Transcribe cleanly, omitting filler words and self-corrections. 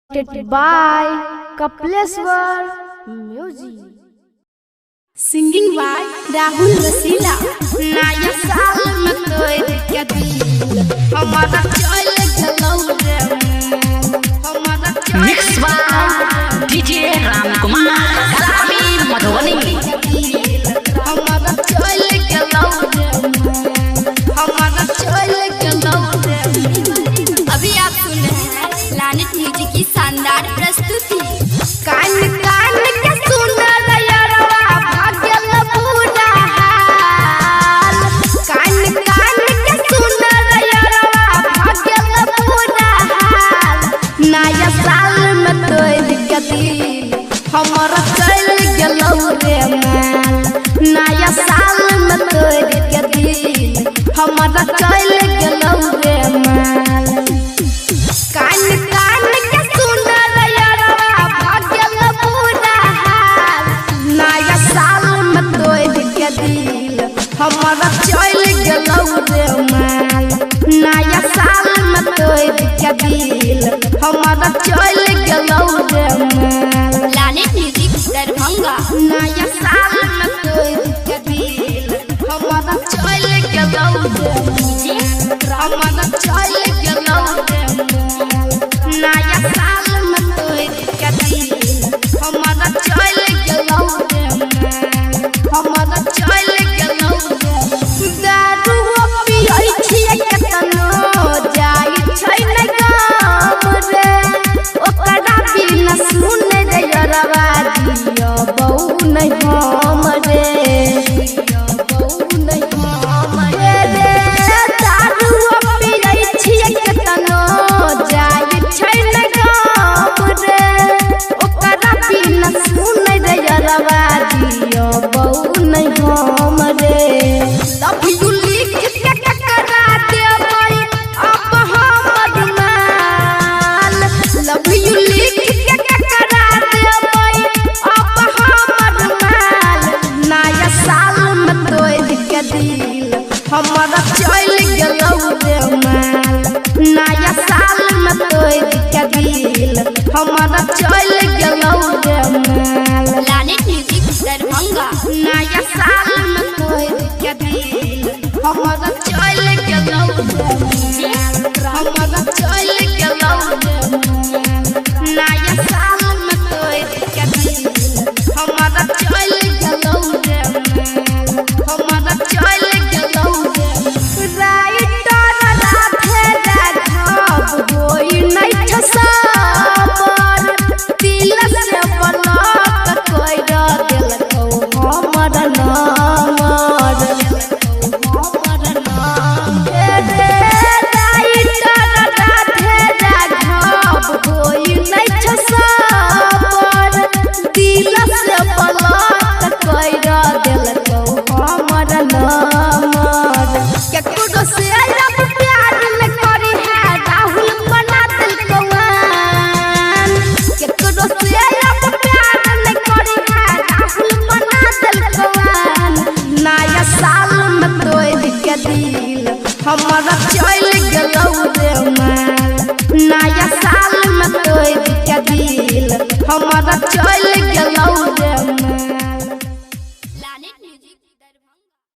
Presented by Kapleswar Music. Singing by Rahul Rasila. Naya saal mein koi dikat dil hamara chal galo re hamara Mix by DJ Ram Kumar Kalami Madhubani hamara chal galo re hamara chal galo re अभी आप सुन रहे हैं लानेट music की शानदार प्रस्तुति कान कान के सुन रयरवा भाग्यल पूरा हाल कान कान के सुन रयरवा भाग्यल पूरा हाल नया साल में तोड़ के दिल हमारा चल गेलौ रे माल नया साल में तोड़ के दिल हमारा चल गेलौ रे माल कान कान के सुन रयरवा भाग्यल पूरा हाल नया साल में तोड़ के दिल हमारा चल गेलौ रे माल नया साल में तोड़ के दिल हमारा चल गेलौ रे माल लानेट म्यूजिक दरभंगा नया साल में तोड़ के दिल हमारा चल गेलौ रे हमारा चल गेलौ रे नया साल में तोड़ के दिल हमारा चल गेलौ रे हमारा चल गेलौ रे दारू पियै छियै केतनो जाइ छै न गाम रे ओकरा बिना सुन रे यरवा दियो बहु नहीं हम रे बहु नहीं हम रे दारू पियै छियै केतनो जाइ छै न गाम रे ओकरा बिना सुन रे यरवा दियो बहु नहीं हम रे लव यू लिख के टकरा देबै अब हमर माल लव यू लिख के टकरा देबै अब हमर माल नया साल में तोड़ के दिल हमारा चल गेलौ रे माल नया साल में तोड़ के दिल हमारा चल गेलौ रे माल लानेट म्यूजिक दरभंगा नया साल में तोड़ के दिल हमारा चल गेलौ रे हमारा चल गेलौ रे नया साल में तोड़ के दिल हमारा चल गेलौ रे हमारा चल गेलौ रे राइटर राधे राघव होई नहीं छसाबर दिल से बनक कोई देलकौ हमर नामर हमर नाम रे राइटर राधे राघव होई नहीं छसाबर दिल से बनक कोई देलकौ हमर नामर केकरो से रब प्यार न करी है राहुल बना दिलकौ केकरो से रब प्यार न करी है राहुल बना दिलकौ नया साल में तोड़ के दिल हमारा चल गेलौ रे माल नया साल में तोड़ के दिल हमारा चल